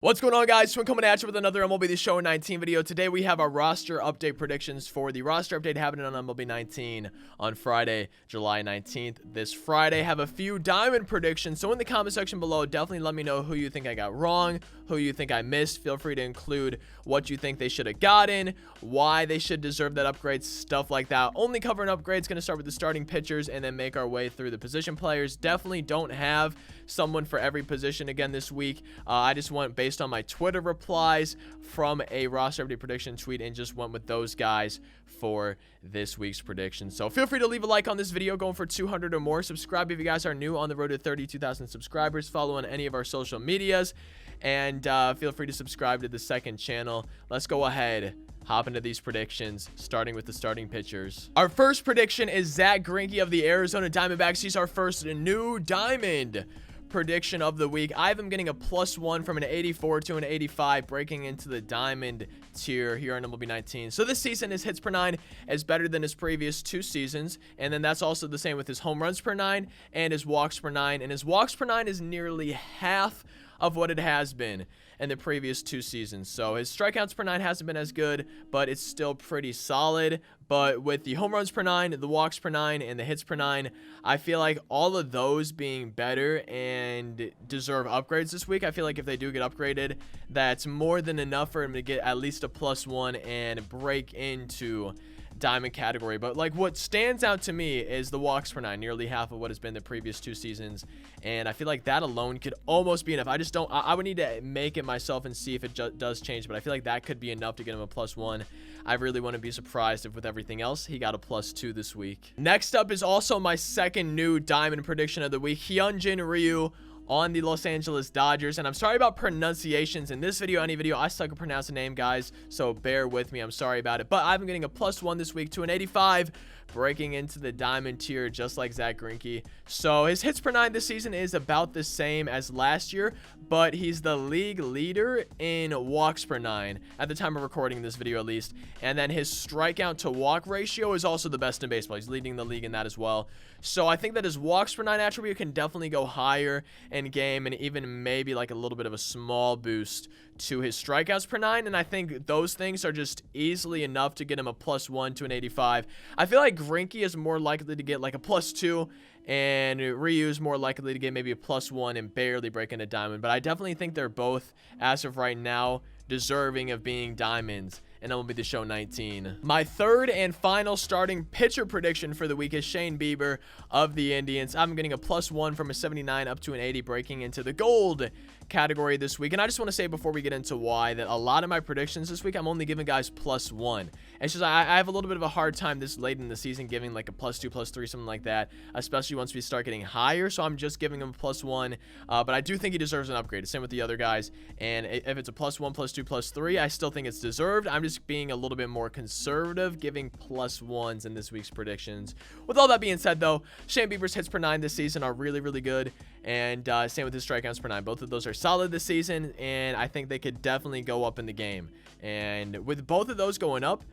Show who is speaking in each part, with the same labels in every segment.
Speaker 1: What's going on, guys? We're coming at you with another MLB The Show 19 video. Today we have our roster update predictions for the roster update happening on MLB 19 on Friday, July 19th. This Friday, have a few diamond predictions. So in the comment section below, definitely let me know who you think I got wrong, who you think I missed. Feel free to include what you think they should have gotten, why they should deserve that upgrade, stuff like that. Only covering upgrades, going to start with the starting pitchers and then make our way through the position players. Definitely don't have someone for every position again this week. I just went based on my Twitter replies from a roster update prediction tweet and just went with those guys for this week's prediction. So feel free to leave a like on this video, going for 200 or more. Subscribe if you guys are new on the road to 32,000 subscribers. Follow on any of our social medias, and feel free to subscribe to the second channel. Let's go ahead, hop into these predictions, starting with the starting pitchers. Our first prediction is Zack Greinke of the Arizona Diamondbacks. He's our first new diamond prediction of the week. I have him getting a +1 from an 84 to an 85, breaking into the diamond tier here on MLB 19. So this season, his hits per 9 is better than his previous 2 seasons, and then that's also the same with his home runs per 9 and his walks per 9, and his walks per 9 is nearly half of what it has been in the previous 2 seasons. So his strikeouts per 9 hasn't been as good, but it's still pretty solid. But with the home runs per 9, the walks per 9, and the hits per 9, I feel like all of those being better and deserve upgrades this week. I feel like if they do get upgraded, that's more than enough for him to get at least a +1 and break into diamond category. But like, what stands out to me is the walks per 9, nearly half of what has been the previous 2 seasons, and I feel like that alone could almost be enough. I would need to make it myself and see if it does change, but I feel like that could be enough to get him a +1. I really wouldn't be surprised if with everything else he got a +2 this week. Next up is also my second new diamond prediction of the week, Hyunjin Ryu on the Los Angeles Dodgers. And I'm sorry about pronunciations in this video, any video. I suck at pronouncing name, guys, so bear with me. I'm sorry about it. But I'm getting a +1 this week to an 85, breaking into the diamond tier just like Zack Greinke. So his hits per 9 this season is about the same as last year, but he's the league leader in walks per 9 at the time of recording this video, at least. And then his strikeout to walk ratio is also the best in baseball. He's leading the league in that as well. So I think that his walks per 9 attribute can definitely go higher in game, and even maybe like a little bit of a small boost to his strikeouts per 9. And I think those things are just easily enough to get him a +1 to an 85. I feel like Greinke is more likely to get like a +2, and Ryu is more likely to get maybe a +1 and barely break into diamond. But I definitely think they're both, as of right now, deserving of being diamonds, and that will be the show 19. My third and final starting pitcher prediction for the week is Shane Bieber of the Indians. I'm getting a +1 from a 79 up to an 80, breaking into the gold category this week. And I just want to say before we get into why that a lot of my predictions this week, I'm only giving guys +1. It's just I have a little bit of a hard time this late in the season giving like a +2, +3, something like that, especially once we start getting higher. So I'm just giving him a +1, but I do think he deserves an upgrade. Same with the other guys. And if it's a +1, +2, +3, I still think it's deserved. I'm just being a little bit more conservative, giving +1s in this week's predictions. With all that being said, though, Shane Bieber's hits per 9 this season are really, really good, and same with his strikeouts per 9. Both of those are solid this season, and I think they could definitely go up in the game. And with both of those going up,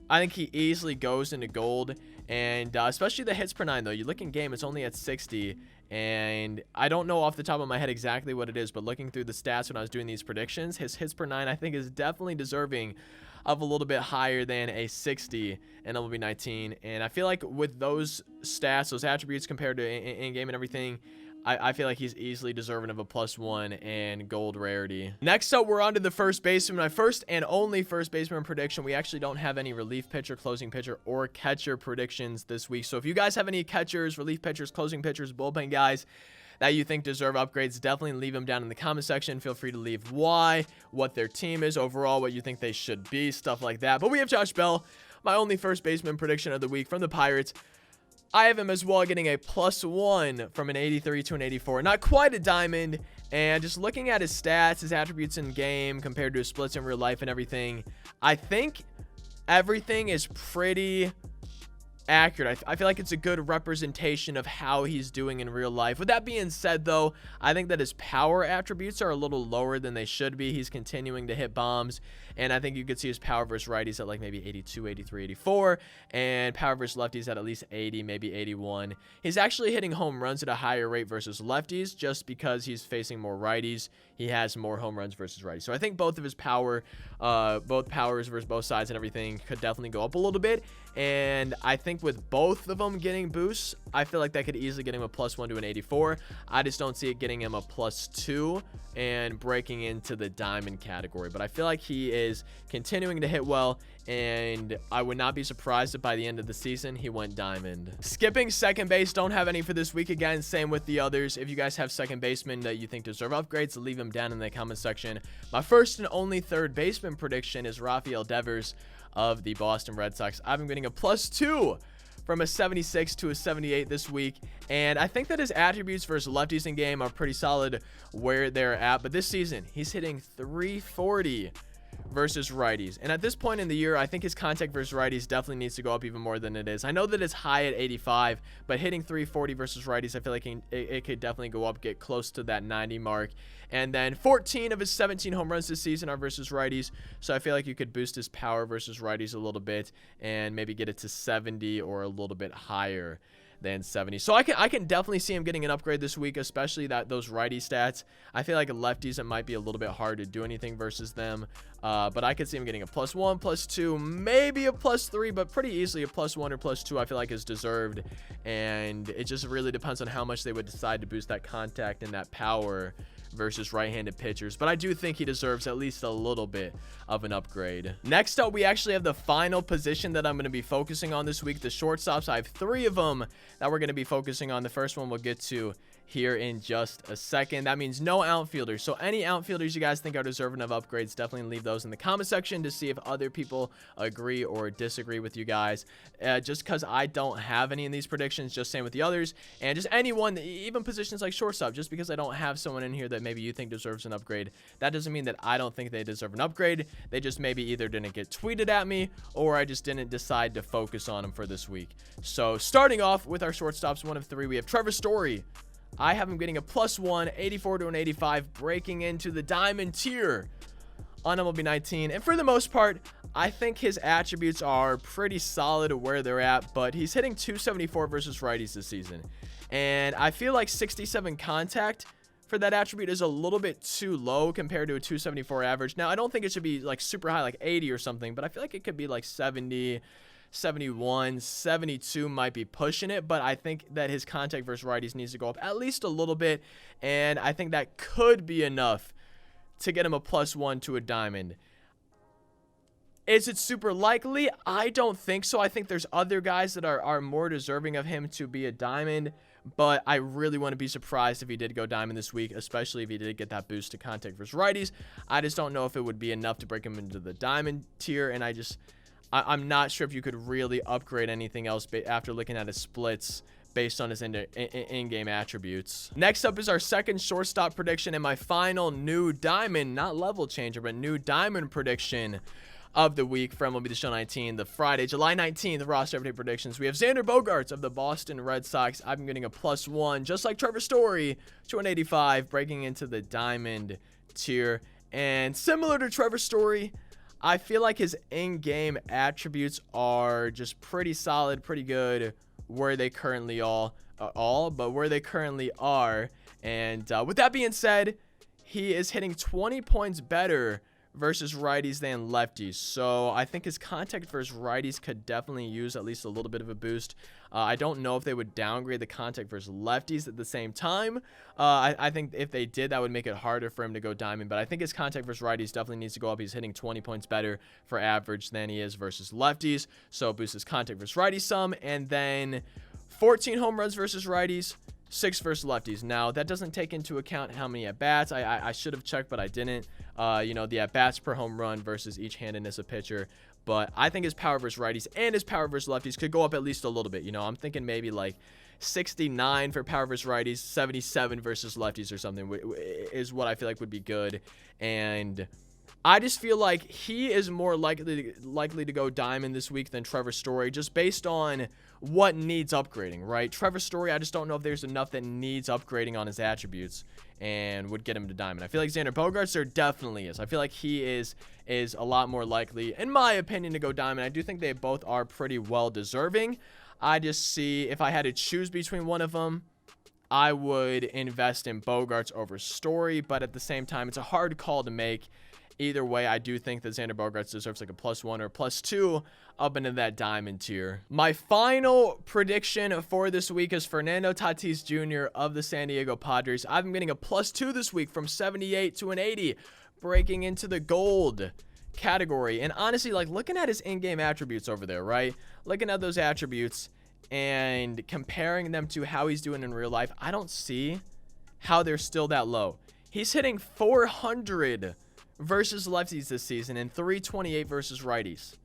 Speaker 1: I think he easily goes into gold. And especially the hits per 9, though. You look in game, it's only at 60, and I don't know off the top of my head exactly what it is, but looking through the stats when I was doing these predictions, his hits per 9 I think is definitely deserving of a little bit higher than a 60 in MLB 19. And I feel like with those stats, those attributes compared to in-game and everything, I feel like he's easily deserving of a +1 and gold rarity. Next up, we're on to the first baseman. My first and only first baseman prediction. We actually don't have any relief pitcher, closing pitcher, or catcher predictions this week. So if you guys have any catchers, relief pitchers, closing pitchers, bullpen guys that you think deserve upgrades, definitely leave them down in the comment section. Feel free to leave why, what their team is overall, what you think they should be, stuff like that. But we have Josh Bell, my only first baseman prediction of the week from the Pirates. I have him as well, getting a +1 from an 83 to an 84. Not quite a diamond, and just looking at his stats, his attributes in game compared to his splits in real life and everything, I think everything is pretty accurate. I feel like it's a good representation of how he's doing in real life. With that being said, though, I think that his power attributes are a little lower than they should be. He's continuing to hit bombs, and I think you could see his power versus righties at like maybe 82, 83, 84, and power versus lefties at least 80, maybe 81. He's actually hitting home runs at a higher rate versus lefties just because he's facing more righties. He has more home runs versus righties. So I think both of his power, both powers versus both sides and everything could definitely go up a little bit. And I think with both of them getting boosts, I feel like that could easily get him a +1 to an 84. I just don't see it getting him a +2 and breaking into the diamond category. But I feel like he is continuing to hit well, and I would not be surprised if by the end of the season he went diamond. Skipping second base, don't have any for this week. Again, same with the others. If you guys have second basemen that you think deserve upgrades, leave them down in the comment section. My first and only third baseman prediction is Rafael Devers of the Boston Red Sox. I've been getting a +2 from a 76 to a 78 this week, and I think that his attributes versus lefties in game are pretty solid where they're at. But this season he's hitting 340 versus righties, and at this point in the year, I think his contact versus righties definitely needs to go up even more than it is. I know that it's high at 85, but hitting 340 versus righties, I feel like it could definitely go up, get close to that 90 mark. And then 14 of his 17 home runs this season are versus righties, so I feel like you could boost his power versus righties a little bit and maybe get it to 70 or a little bit higher than 70. So I can definitely see him getting an upgrade this week, especially those righty stats. I feel like lefties, it might be a little bit hard to do anything versus them, but I could see him getting a +1, +2, maybe a +3, but pretty easily a +1 or +2 I feel like is deserved. And it just really depends on how much they would decide to boost that contact and that power versus right-handed pitchers, but I do think he deserves at least a little bit of an upgrade. Next up, we actually have the final position that I'm going to be focusing on this week, the shortstops. I have 3 of them that we're going to be focusing on. The first one we'll get to here in just a second. That means no outfielders. So any outfielders you guys think are deserving of upgrades, definitely leave those in the comment section to see if other people agree or disagree with you guys. Just because I don't have any in these predictions, just same with the others, and just anyone, even positions like shortstop, just because I don't have someone in here that maybe you think deserves an upgrade, that doesn't mean that I don't think they deserve an upgrade. They just maybe either didn't get tweeted at me, or I just didn't decide to focus on them for this week. So starting off with our shortstops, 1 of 3, we have Trevor Story. I have him getting a +1, 84 to an 85, breaking into the diamond tier on MLB 19. And for the most part, I think his attributes are pretty solid where they're at, but he's hitting 274 versus righties this season. And I feel like 67 contact for that attribute is a little bit too low compared to a 274 average. Now, I don't think it should be like super high, like 80 or something, but I feel like it could be like 70, 71, 72 might be pushing it, but I think that his contact versus righties needs to go up at least a little bit, and I think that could be enough to get him a +1 to a diamond. Is it super likely? I don't think so. I think there's other guys that are more deserving of him to be a diamond, but I really want to be surprised if he did go diamond this week, especially if he did get that boost to contact versus righties. I just don't know if it would be enough to break him into the diamond tier, and I'm not sure if you could really upgrade anything else after looking at his splits based on his in-game attributes. Next up is our second shortstop prediction and my final new diamond, not level changer, but new diamond prediction of the week for MLB The Show 19, the Friday, July 19th roster update predictions. We have Xander Bogaerts of the Boston Red Sox. I've been getting a +1, just like Trevor Story, to an 85, breaking into the diamond tier. And similar to Trevor Story, I feel like his in-game attributes are just pretty solid, pretty good where they currently where they currently are. And with that being said, he is hitting 20 points better versus righties than lefties. So I think his contact versus righties could definitely use at least a little bit of a boost. I don't know if they would downgrade the contact versus lefties at the same time. I think if they did, that would make it harder for him to go diamond. But I think his contact versus righties definitely needs to go up. He's hitting 20 points better for average than he is versus lefties. So boost his contact versus righties some. And then 14 home runs versus righties, 6 versus lefties. Now, that doesn't take into account how many at-bats. I should have checked, but I didn't. The at-bats per home run versus each handedness of pitcher. But I think his power versus righties and his power versus lefties could go up at least a little bit. I'm thinking maybe like 69 for power versus righties, 77 versus lefties or something is what I feel like would be good. And I just feel like he is more likely to go diamond this week than Trevor Story, just based on what needs upgrading, right? Trevor Story, I just don't know if there's enough that needs upgrading on his attributes and would get him to diamond. I feel like Xander Bogaerts, there definitely is. I feel like he is a lot more likely, in my opinion, to go diamond. I do think they both are pretty well deserving. I just see, if I had to choose between one of them, I would invest in Bogaerts over Story, but at the same time, it's a hard call to make. Either way, I do think that Xander Bogaerts deserves like a +1 or +2 up into that diamond tier. My final prediction for this week is Fernando Tatis Jr. of the San Diego Padres. I've been getting a +2 this week from 78 to an 80, breaking into the gold category. And honestly, like looking at his in-game attributes over there, right? Looking at those attributes and comparing them to how he's doing in real life, I don't see how they're still that low. He's hitting 400 versus lefties this season and 328 versus righties.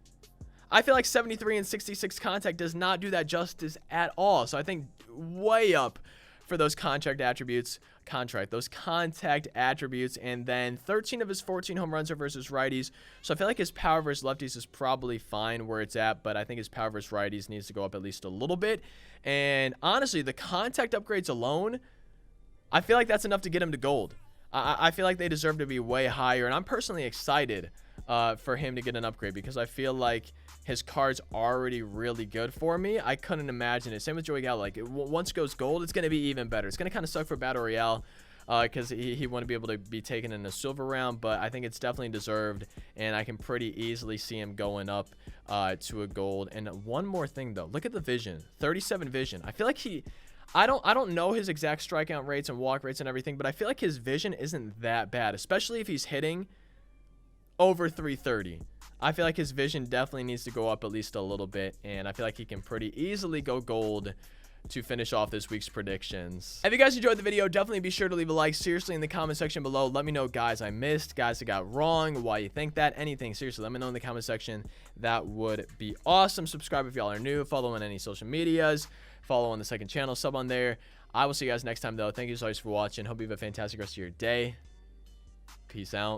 Speaker 1: I feel like 73 and 66 contact does not do that justice at all. So I think way up for those contact attributes, and then 13 of his 14 home runs are versus righties. So I feel like his power versus lefties is probably fine where it's at, but I think his power versus righties needs to go up at least a little bit. And honestly, the contact upgrades alone, I feel like that's enough to get him to gold. I feel like they deserve to be way higher, and I'm personally excited for him to get an upgrade because I feel like his card's already really good for me. I couldn't imagine it. Same with Joey Gallo. Like, once it goes gold, it's going to be even better. It's going to kind of suck for Battle Royale because he wouldn't be able to be taken in the silver round, but I think it's definitely deserved, and I can pretty easily see him going up to a gold. And one more thing, though. Look at the vision. 37 vision. I feel like I don't know his exact strikeout rates and walk rates and everything, but I feel like his vision isn't that bad, especially if he's hitting over 330. I feel like his vision definitely needs to go up at least a little bit, and I feel like he can pretty easily go gold to finish off this week's predictions. If you guys enjoyed the video, definitely be sure to leave a like. Seriously, in the comment section below, let me know guys I missed, guys that got wrong, why you think that, anything. Seriously, let me know in the comment section. That would be awesome. Subscribe if y'all are new. Follow on any social medias. Follow on the second channel, sub on there. I will see you guys next time, though. Thank you so much for watching. Hope you have a fantastic rest of your day. Peace out.